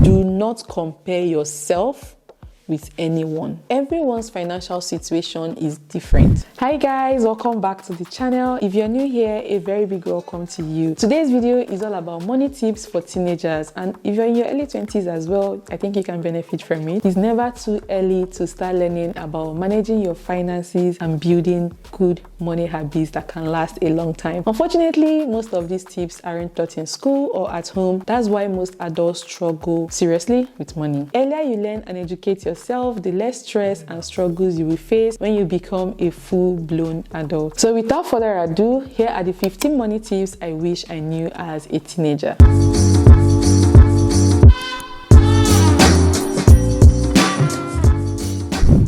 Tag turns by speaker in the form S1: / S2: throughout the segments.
S1: Do not compare yourself with anyone. Everyone's financial situation is different. Hi guys, welcome back to the channel. If you're new here, a very big welcome to you. Today's video is all about money tips for teenagers, and if you're in your early 20s as well, I think you can benefit from it. It's never too early to start learning about managing your finances and building good money habits that can last a long time. Unfortunately, most of these tips aren't taught in school or at home. That's why most adults struggle seriously with money. Earlier you learn and educate yourself, the less stress and struggles you will face when you become a full-blown adult. So without further ado, here are the 15 money tips I wish I knew as a teenager.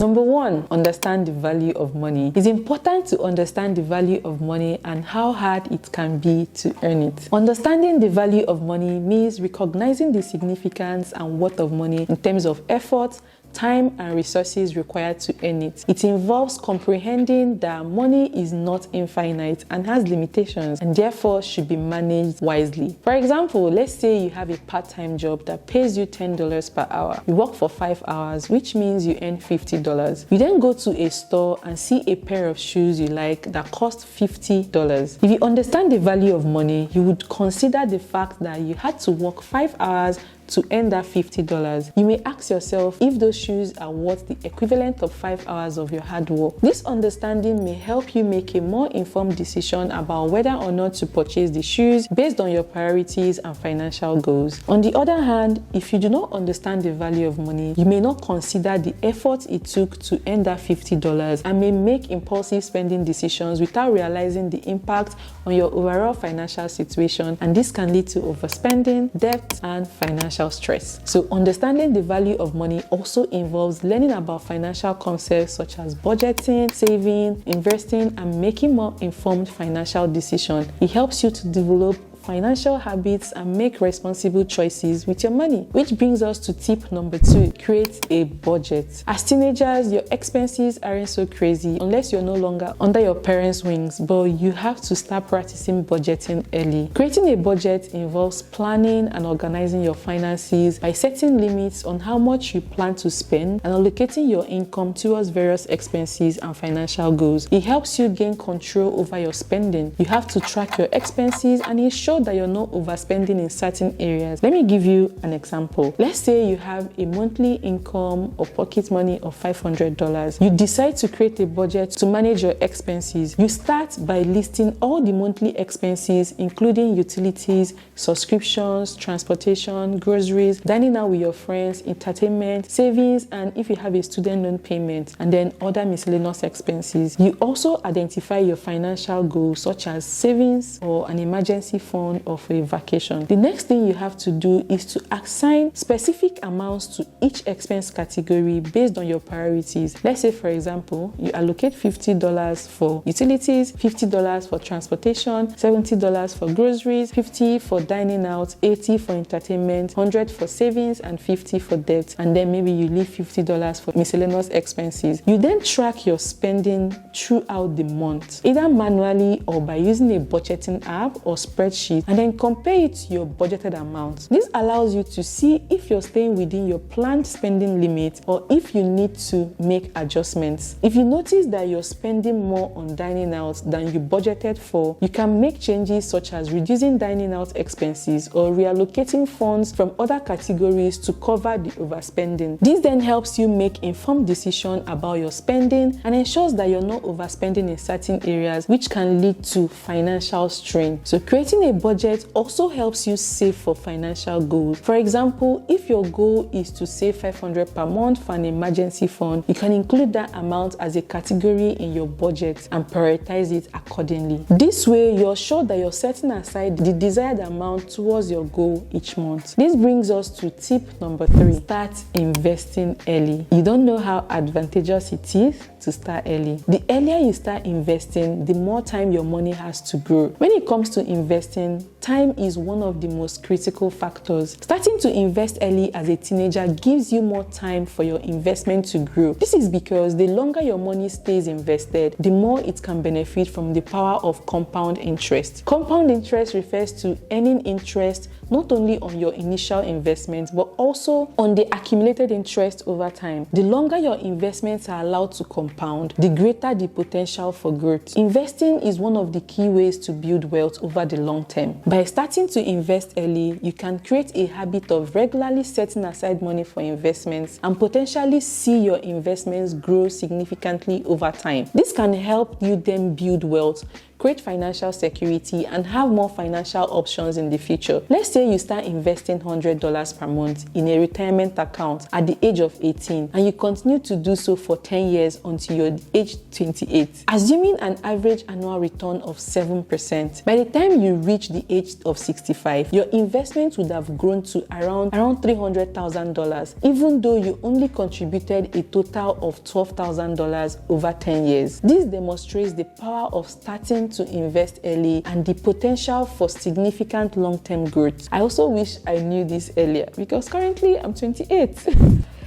S1: Number 1, understand the value of money. It's important to understand the value of money and how hard it can be to earn it. Understanding the value of money means recognizing the significance and worth of money in terms of effort, time and resources required to earn it. It involves comprehending that money is not infinite and has limitations and therefore should be managed wisely. For example, let's say you have a part-time job that pays you $10 per hour. You work for 5 hours, which means you earn $50. You then go to a store and see a pair of shoes you like that cost $50. If you understand the value of money, you would consider the fact that you had to work 5 hours to earn that $50. You may ask yourself if those shoes are worth the equivalent of 5 hours of your hard work. This understanding may help you make a more informed decision about whether or not to purchase the shoes based on your priorities and financial goals. On the other hand, if you do not understand the value of money, you may not consider the effort it took to earn that $50 and may make impulsive spending decisions without realizing the impact on your overall financial situation, and this can lead to overspending, debt, and financial stress. So understanding the value of money also involves learning about financial concepts such as budgeting, saving, investing, and making more informed financial decisions. It helps you to develop financial habits and make responsible choices with your money. Which brings us to tip number 2, create a budget. As teenagers, your expenses aren't so crazy unless you're no longer under your parents' wings, but you have to start practicing budgeting early. Creating a budget involves planning and organizing your finances by setting limits on how much you plan to spend and allocating your income towards various expenses and financial goals. It helps you gain control over your spending. You have to track your expenses and ensure that you're not overspending in certain areas. Let me give you an example. Let's say you have a monthly income or pocket money of $500. You decide to create a budget to manage your expenses. You start by listing all the monthly expenses, including utilities, subscriptions, transportation, groceries, dining out with your friends, entertainment, savings, and if you have a student loan payment, and then other miscellaneous expenses. You also identify your financial goals such as savings or an emergency fund or for a vacation. The next thing you have to do is to assign specific amounts to each expense category based on your priorities. Let's say, for example, you allocate $50 for utilities, $50 for transportation, $70 for groceries, $50 for dining out, $80 for entertainment, $100 for savings, and $50 for debt. And then maybe you leave $50 for miscellaneous expenses. You then track your spending throughout the month, either manually or by using a budgeting app or spreadsheet, and then compare it to your budgeted amount. This allows you to see if you're staying within your planned spending limit or if you need to make adjustments. If you notice that you're spending more on dining out than you budgeted for, you can make changes such as reducing dining out expenses or reallocating funds from other categories to cover the overspending. This then helps you make informed decisions about your spending and ensures that you're not overspending in certain areas, which can lead to financial strain. So creating a budget also helps you save for financial goals. For example, if your goal is to save $500 per month for an emergency fund, you can include that amount as a category in your budget and prioritize it accordingly. This way, you're sure that you're setting aside the desired amount towards your goal each month. This brings us to tip number 3, start investing early. You don't know how advantageous it is to start early. The earlier you start investing, the more time your money has to grow. When it comes to investing, time is one of the most critical factors. Starting to invest early as a teenager gives you more time for your investment to grow. This is because the longer your money stays invested, the more it can benefit from the power of compound interest. Compound interest refers to earning interest not only on your initial investment, but also on the accumulated interest over time. The longer your investments are allowed to compound, the greater the potential for growth. Investing is one of the key ways to build wealth over the long term. By starting to invest early, you can create a habit of regularly setting aside money for investments and potentially see your investments grow significantly over time. This can help you then build wealth, create financial security, and have more financial options in the future. Let's say you start investing $100 per month in a retirement account at the age of 18 and you continue to do so for 10 years until you're age 28. Assuming an average annual return of 7%, by the time you reach the age of 65, your investment would have grown to around $300,000, even though you only contributed a total of $12,000 over 10 years. This demonstrates the power of starting to invest early and the potential for significant long-term growth. I also wish I knew this earlier because currently I'm 28.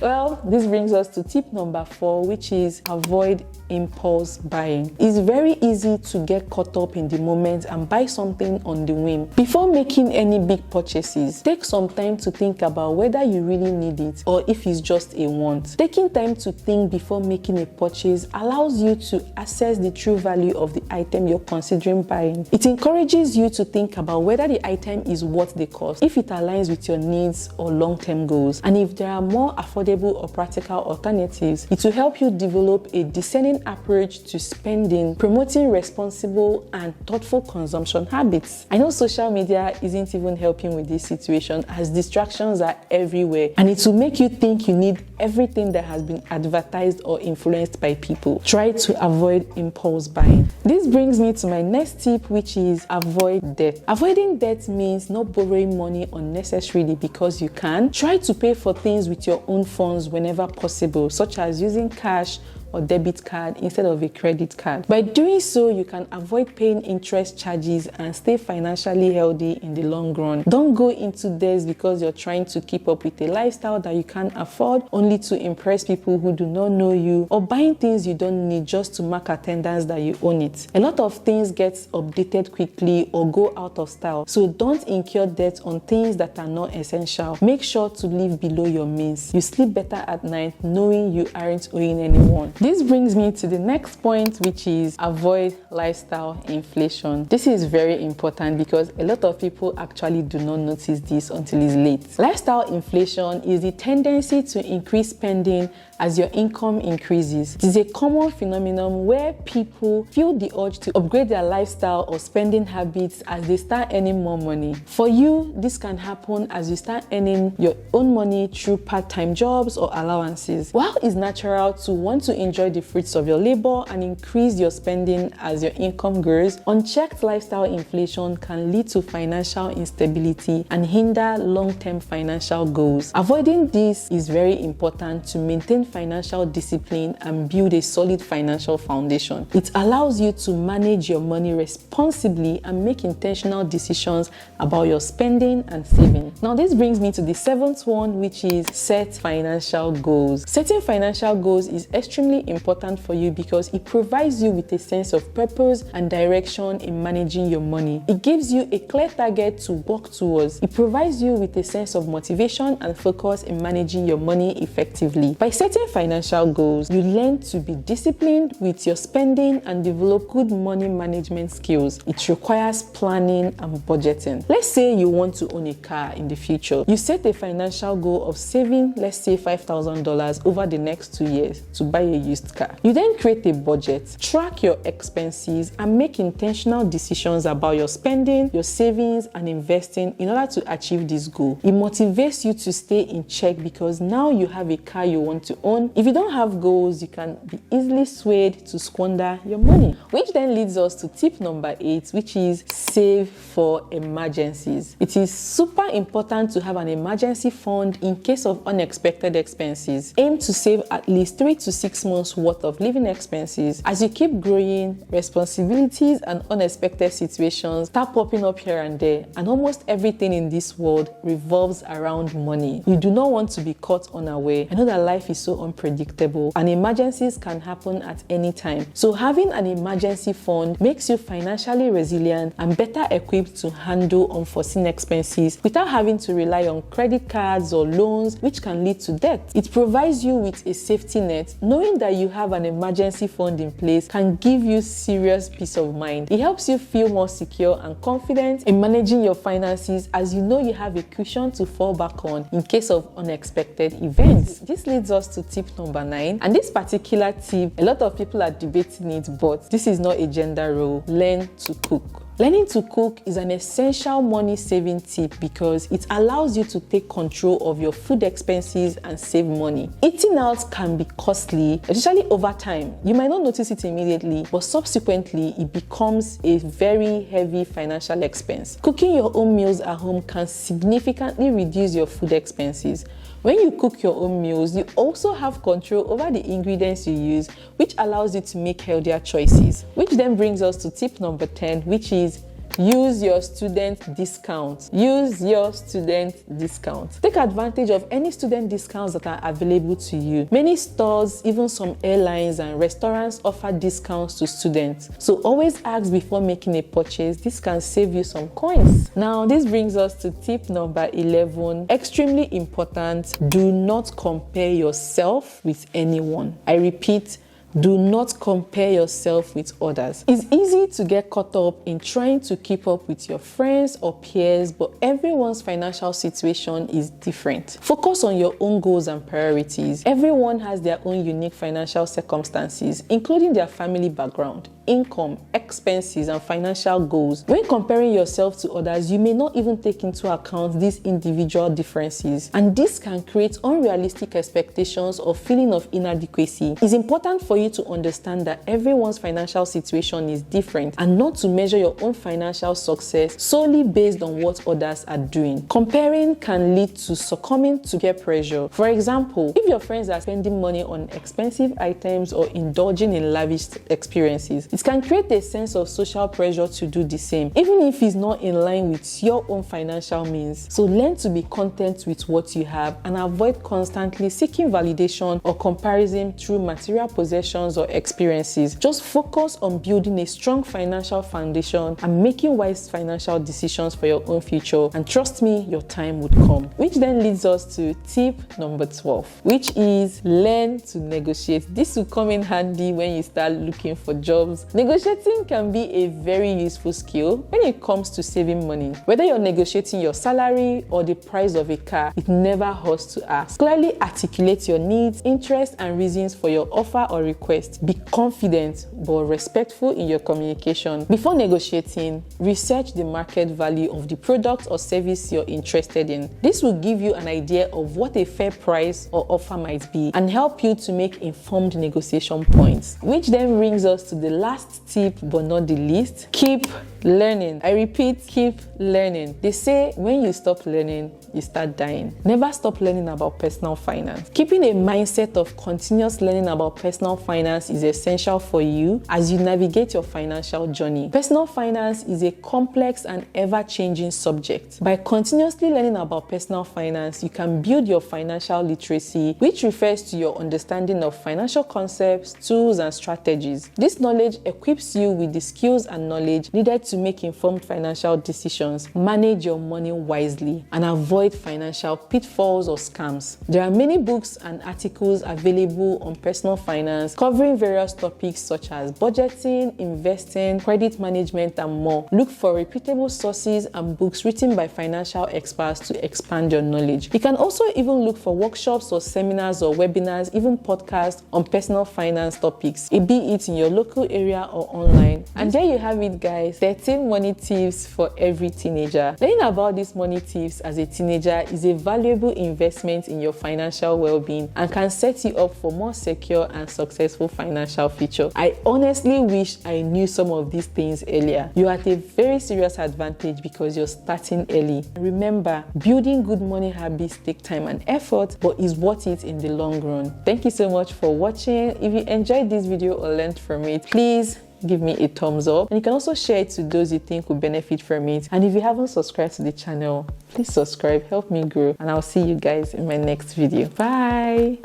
S1: Well, this brings us to tip number 4, which is avoid impulse buying. It's very easy to get caught up in the moment and buy something on the whim. Before making any big purchases, take some time to think about whether you really need it or if it's just a want. Taking time to think before making a purchase allows you to assess the true value of the item you're considering buying. It encourages you to think about whether the item is worth the cost, if it aligns with your needs or long-term goals, and if there are more affordable or practical alternatives. It will help you develop a discerning approach to spending, promoting responsible and thoughtful consumption habits. I know social media isn't even helping with this situation as distractions are everywhere, and it will make you think you need everything that has been advertised or influenced by people. Try to avoid impulse buying. This brings me to my next tip, which is avoid debt. Avoiding debt means not borrowing money unnecessarily because you can. Try to pay for things with your own funds whenever possible, such as using cash or debit card instead of a credit card. By doing so, you can avoid paying interest charges and stay financially healthy in the long run. Don't go into debt because you're trying to keep up with a lifestyle that you can't afford only to impress people who do not know you, or buying things you don't need just to mark attendance that you own it. A lot of things get updated quickly or go out of style, so don't incur debt on things that are not essential. Make sure to live below your means. You sleep better at night knowing you aren't owing anyone. This brings me to the next point, which is avoid lifestyle inflation. This is very important because a lot of people actually do not notice this until it's late. Lifestyle inflation is the tendency to increase spending as your income increases. It is a common phenomenon where people feel the urge to upgrade their lifestyle or spending habits as they start earning more money. For you, this can happen as you start earning your own money through part-time jobs or allowances. While it's natural to want to enjoy the fruits of your labor and increase your spending as your income grows, unchecked lifestyle inflation can lead to financial instability and hinder long-term financial goals. Avoiding this is very important to maintain financial discipline and build a solid financial foundation. It allows you to manage your money responsibly and make intentional decisions about your spending and saving. Now, this brings me to the 7th one, which is set financial goals. Setting financial goals is extremely important for you because it provides you with a sense of purpose and direction in managing your money. It gives you a clear target to work towards. It provides you with a sense of motivation and focus in managing your money effectively. By setting financial goals, you learn to be disciplined with your spending and develop good money management skills. It requires planning and budgeting. Let's say you want to own a car in the future. You set a financial goal of saving, let's say $5,000 over the next 2 years to buy a used car. You then create a budget, track your expenses, and make intentional decisions about your spending, your savings, and investing in order to achieve this goal. It motivates you to stay in check because now you have a car you want to own. If you don't have goals, you can be easily swayed to squander your money. Which then leads us to tip number 8, which is save for emergencies. It is super important to have an emergency fund in case of unexpected expenses. Aim to save at least 3 to 6 months months worth of living expenses. As you keep growing, responsibilities and unexpected situations start popping up here and there, and almost everything in this world revolves around money. You do not want to be caught unaware. I know that life is so unpredictable and emergencies can happen at any time. So having an emergency fund makes you financially resilient and better equipped to handle unforeseen expenses without having to rely on credit cards or loans, which can lead to debt. It provides you with a safety net. Knowing that you have an emergency fund in place can give you serious peace of mind. It helps you feel more secure and confident in managing your finances, as you know you have a cushion to fall back on in case of unexpected events. This leads us to tip number 9, and this particular tip, a lot of people are debating it, but this is not a gender role. Learn to cook. Learning to cook is an essential money saving tip because it allows you to take control of your food expenses and save money. Eating out can be costly, especially over time. You might not notice it immediately, but subsequently it becomes a very heavy financial expense. Cooking your own meals at home can significantly reduce your food expenses. When you cook your own meals, you also have control over the ingredients you use, which allows you to make healthier choices. Which then brings us to tip number 10, which is use your student discount. Use your student discount. Take advantage of any student discounts that are available to you. Many stores, even some airlines and restaurants offer discounts to students. So always ask before making a purchase. This can save you some coins. Now, this brings us to tip number 11. Extremely important. Do not compare yourself with anyone. I repeat, do not compare yourself with others. It's easy to get caught up in trying to keep up with your friends or peers, but everyone's financial situation is different. Focus on your own goals and priorities. Everyone has their own unique financial circumstances, including their family background, income, expenses, and financial goals. When comparing yourself to others, you may not even take into account these individual differences, and this can create unrealistic expectations or feeling of inadequacy. It's important for you to understand that everyone's financial situation is different and not to measure your own financial success solely based on what others are doing. Comparing can lead to succumbing to peer pressure. For example, if your friends are spending money on expensive items or indulging in lavish experiences, it can create a sense of social pressure to do the same, even if it's not in line with your own financial means. So learn to be content with what you have and avoid constantly seeking validation or comparison through material possessions or experiences. Just focus on building a strong financial foundation and making wise financial decisions for your own future. And trust me, your time would come. Which then leads us to tip number 12, which is learn to negotiate. This will come in handy when you start looking for jobs. Negotiating can be a very useful skill when it comes to saving money. Whether you're negotiating your salary or the price of a car, it never hurts to ask. Clearly articulate your needs, interests, and reasons for your offer or request. Be confident but respectful in your communication. Before negotiating, research the market value of the product or service you're interested in. This will give you an idea of what a fair price or offer might be and help you to make informed negotiation points. Which then brings us to the last tip but not the least. Keep learning. I repeat, keep learning. They say when you stop learning, you start dying. Never stop learning about personal finance. Keeping a mindset of continuous learning about personal finance is essential for you as you navigate your financial journey. Personal finance is a complex and ever-changing subject. By continuously learning about personal finance, you can build your financial literacy, which refers to your understanding of financial concepts, tools, and strategies. This knowledge equips you with the skills and knowledge needed to make informed financial decisions, manage your money wisely, and avoid financial pitfalls or scams. There are many books and articles available on personal finance covering various topics such as budgeting, investing, credit management, and more. Look for reputable sources and books written by financial experts to expand your knowledge. You can also even look for workshops or seminars or webinars, even podcasts on personal finance topics, be it in your local area or online. And there you have it, guys. 13 money tips for every teenager. Learning about these money tips as a teenager teenager is a valuable investment in your financial well-being and can set you up for more secure and successful financial future. I honestly wish I knew some of these things earlier. You're at a very serious advantage because you're starting early. Remember, building good money habits take time and effort, but is worth it in the long run. Thank you so much for watching. If you enjoyed this video or learned from it, please give me a thumbs up, and you can also share it to those you think would benefit from it. And if you haven't subscribed to the channel, please subscribe, help me grow, and I'll see you guys in my next video. Bye.